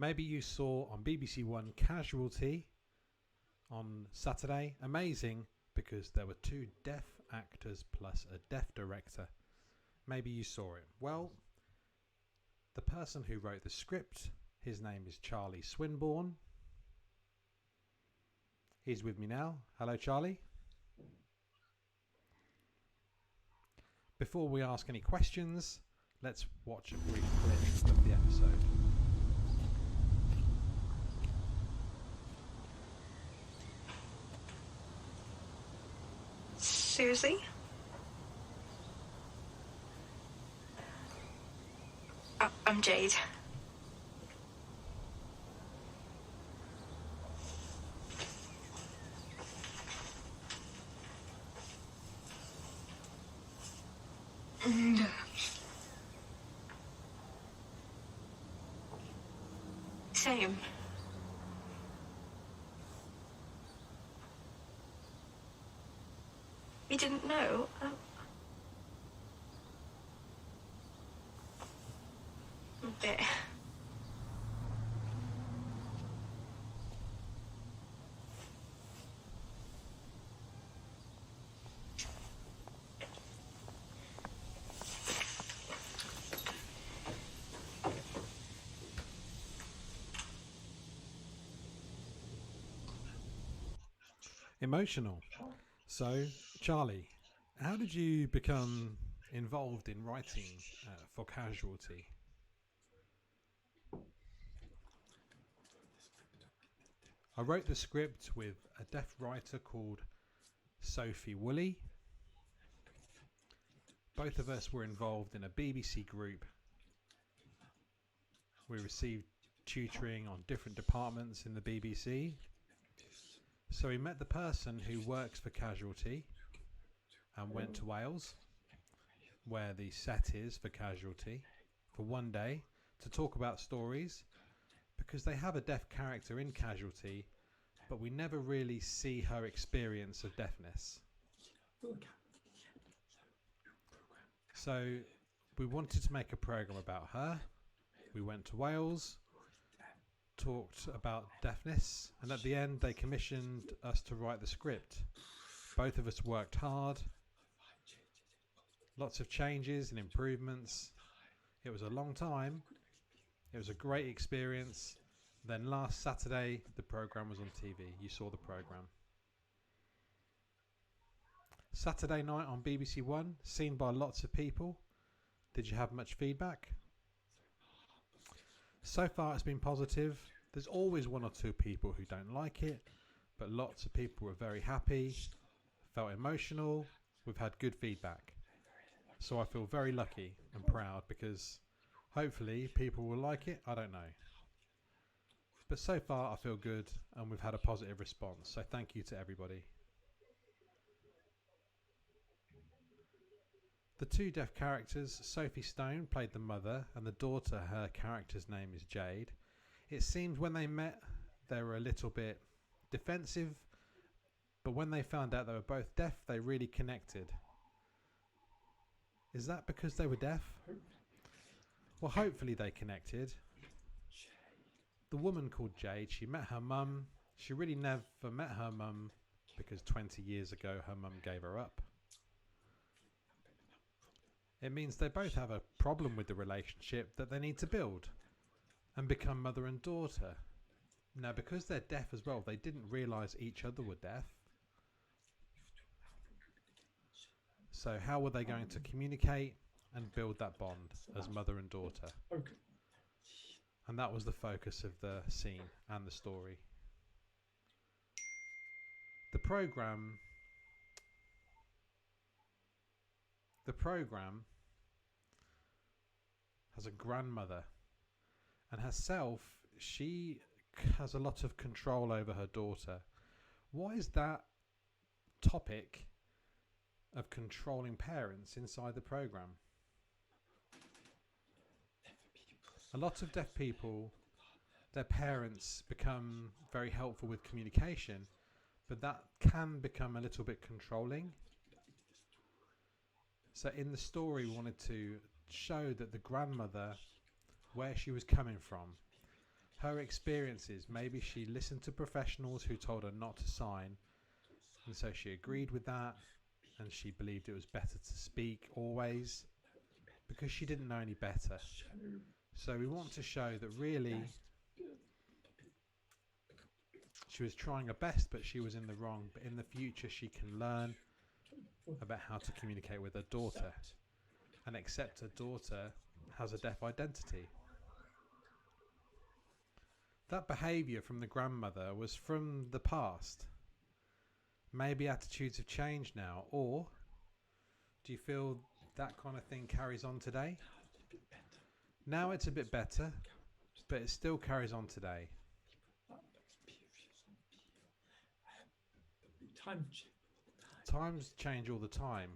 Maybe you saw on BBC One Casualty on Saturday. Amazing, because there were 2 deaf actors plus a deaf director. Maybe you saw it. Well, the person who wrote the script, his name is Charlie Swinbourne. He's with me now. Hello, Charlie. Before we ask any questions, let's watch a brief clip of the episode. Susie? I'm Jade. Same. You didn't know? A bit. Emotional. So, Charlie, how did you become involved in writing for Casualty? I wrote the script with a deaf writer called Sophie Woolley. Both of us were involved in a BBC group. We received tutoring on different departments in the BBC. So we met the person who works for Casualty and went to Wales, where the set is for Casualty, for one day to talk about stories, because they have a deaf character in Casualty, but we never really see her experience of deafness. So we wanted to make a program about her. We went to Wales, talked about deafness, and at the end they commissioned us to write the script. Both of us worked hard, lots of changes and improvements. It was a long time. It was a great experience. Then last Saturday the program was on TV. You saw the program. Saturday night on BBC One, seen by lots of people. Did you have much feedback? So far it's been positive. There's always 1 or 2 people who don't like it, but lots of people were very happy, felt emotional. We've had good feedback. So I feel very lucky and proud, because hopefully people will like it. I don't know. But so far I feel good, and we've had a positive response. So thank you to everybody. The 2 deaf characters, Sophie Stone played the mother, and the daughter, her character's name is Jade. It seemed when they met they were a little bit defensive, but when they found out they were both deaf, they really connected. Is that because they were deaf? Well, hopefully they connected. The woman called Jade, she met her mum. She really never met her mum because 20 years ago her mum gave her up. It means they both have a problem with the relationship that they need to build and become mother and daughter. Now, because they're deaf as well, they didn't realise each other were deaf. So how were they going to communicate and build that bond as mother and daughter? Okay. And that was the focus of the scene and the story. The programme has a grandmother, and herself, she has a lot of control over her daughter. What is that topic of controlling parents inside the programme? A lot of deaf people, their parents become very helpful with communication, but that can become a little bit controlling. So in the story, we wanted to show that the grandmother, where she was coming from, her experiences. Maybe she listened to professionals who told her not to sign, and so she agreed with that, and she believed it was better to speak always because she didn't know any better. So we want to show that really she was trying her best, but she was in the wrong. But in the future she can learn about how to communicate with her daughter and accept her daughter has a deaf identity. That behaviour from the grandmother was from the past. Maybe attitudes have changed now, or do you feel that kind of thing carries on today? Now it's a bit better, but it still carries on today. Times change all the time,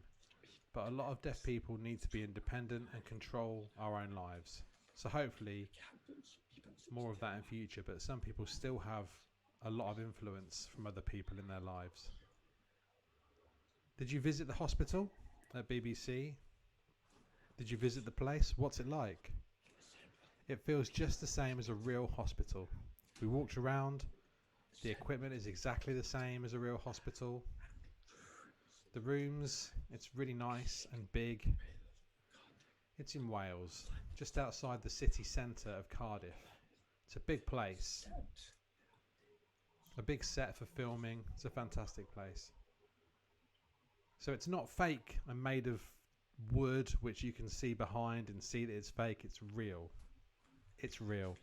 but a lot of deaf people need to be independent and control our own lives. So hopefully more of that in future, but some people still have a lot of influence from other people in their lives. Did you visit the hospital at BBC? Did you visit the place? What's it like? It feels just the same as a real hospital. We walked around. The equipment is exactly the same as a real hospital. The rooms, it's really nice and big. It's in Wales, just outside the city centre of Cardiff. It's a big place. A big set for filming. It's a fantastic place. So it's not fake and made of wood, which you can see behind and see that it's fake. It's real. It's real.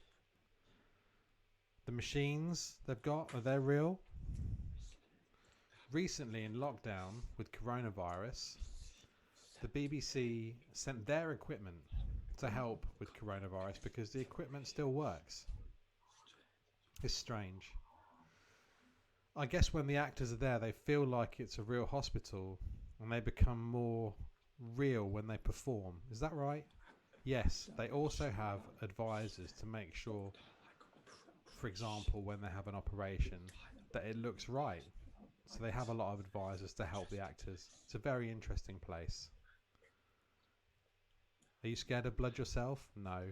The machines they've got, are they real? Recently in lockdown with coronavirus, the BBC sent their equipment to help with coronavirus because the equipment still works. It's strange. I guess when the actors are there, they feel like it's a real hospital and they become more real when they perform. Is that right? Yes, they also have advisors to make sure, for example, when they have an operation, that it looks right. So they have a lot of advisors to help the actors. It's a very interesting place. Are you scared of blood yourself? No.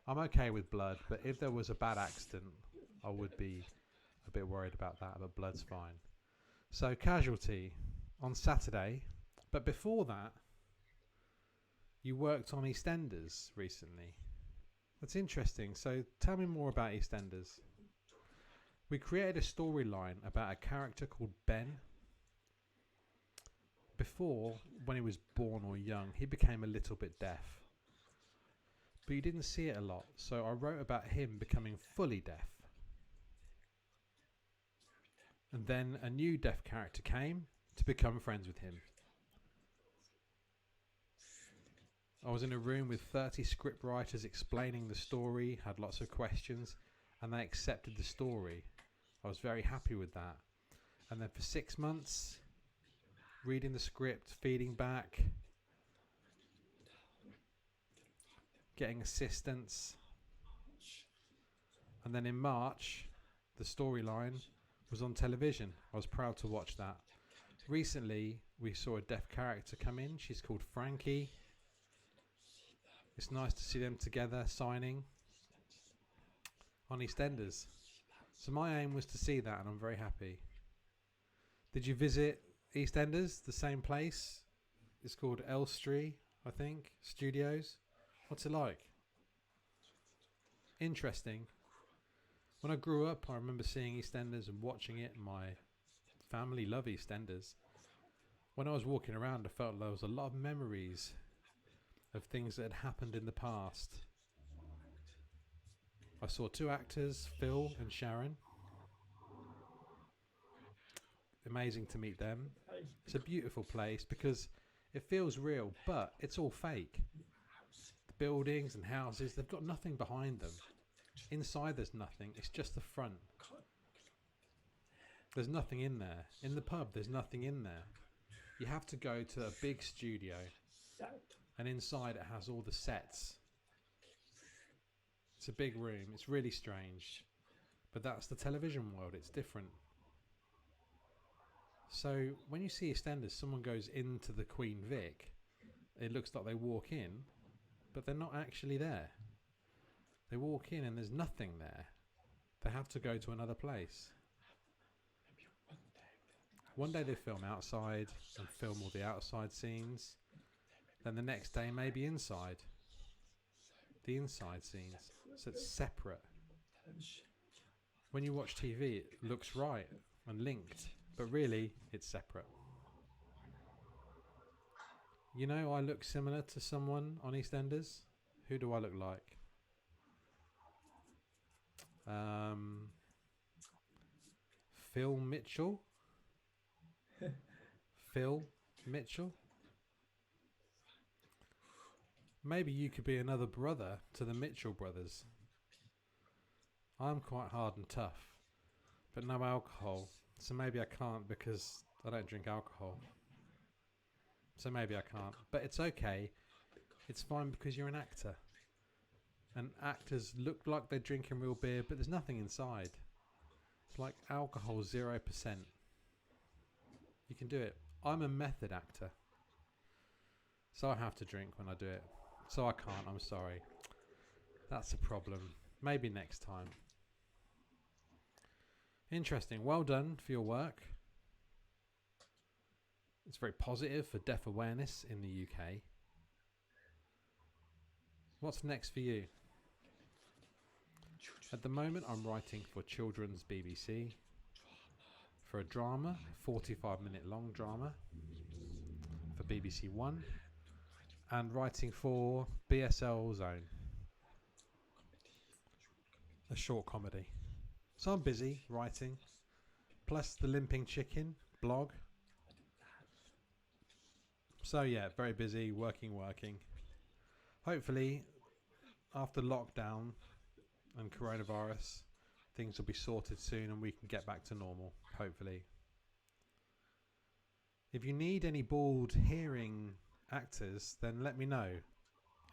I'm okay with blood, but if there was a bad accident, I would be a bit worried about that, but blood's fine. So Casualty on Saturday, but before that, you worked on EastEnders recently. That's interesting. So tell me more about EastEnders. We created a storyline about a character called Ben. Before, when he was born or young, he became a little bit deaf. But you didn't see it a lot, so I wrote about him becoming fully deaf. And then a new deaf character came to become friends with him. I was in a room with 30 script writers explaining the story, had lots of questions, and they accepted the story. I was very happy with that. And then for 6 months, reading the script, feeding back, getting assistance. And then in March, the storyline was on television. I was proud to watch that. Recently, we saw a deaf character come in. She's called Frankie. It's nice to see them together signing on EastEnders. So my aim was to see that, and I'm very happy. Did you visit EastEnders, the same place? It's called Elstree, I think, Studios. What's it like? Interesting. When I grew up, I remember seeing EastEnders and watching it. My family love EastEnders. When I was walking around, I felt there was a lot of memories of things that had happened in the past. I saw 2 actors, Phil and Sharon. Amazing to meet them. It's a beautiful place because it feels real, but it's all fake. The buildings and houses, they've got nothing behind them. Inside there's nothing, it's just the front. There's nothing in there. In the pub, there's nothing in there. You have to go to a big studio, and inside it has all the sets. It's a big room. It's really strange. But that's the television world. It's different. So when you see EastEnders, someone goes into the Queen Vic, it looks like they walk in, but they're not actually there. They walk in and there's nothing there. They have to go to another place. One day they film outside and film all the outside scenes. Then the next day maybe inside. The inside scenes. So it's separate. When you watch TV it looks right and linked, but really it's separate. You know, I look similar to someone on EastEnders. Who do I look like? Phil Mitchell. Phil Mitchell. Maybe you could be another brother to the Mitchell brothers. I'm quite hard and tough, but no alcohol. So maybe I can't because I don't drink alcohol. So maybe I can't. But it's okay. It's fine because you're an actor. And actors look like they're drinking real beer, but there's nothing inside. It's like alcohol 0%. You can do it. I'm a method actor. So I have to drink when I do it. So I can't, I'm sorry. That's a problem. Maybe next time. Interesting. Well done for your work. It's very positive for deaf awareness in the UK. What's next for you? At the moment I'm writing for Children's BBC for a drama, 45-minute long drama for BBC One, and writing for BSL Zone, a short comedy. So I'm busy writing, plus the Limping Chicken blog. So yeah, very busy, working. Hopefully, after lockdown and coronavirus, things will be sorted soon and we can get back to normal, hopefully. If you need any bald hearing actors, then let me know.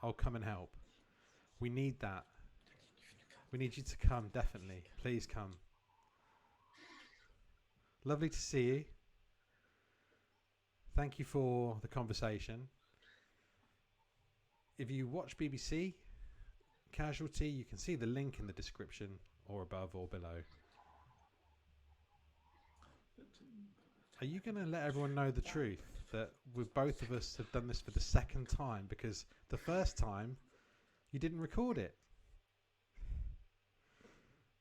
I'll come and help. We need that. We need you to come, definitely. Please come. Lovely to see you. Thank you for the conversation. If you watch BBC Casualty, you can see the link in the description or above or below. Are you going to let everyone know the truth that both of us have done this for the second time? Because the first time you didn't record it.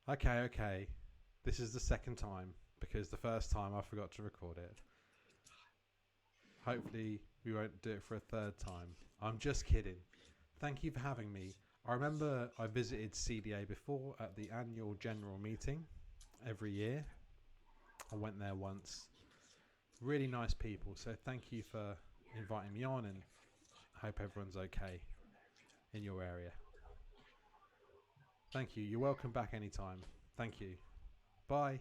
Okay. This is the second time because the first time I forgot to record it. Hopefully we won't do it for a third time. I'm just kidding. Thank you for having me. I remember I visited CDA before at the annual general meeting every year. I went there once. Really nice people. So thank you for inviting me on, and I hope everyone's okay in your area. Thank you. You're welcome back anytime. Thank you. Bye.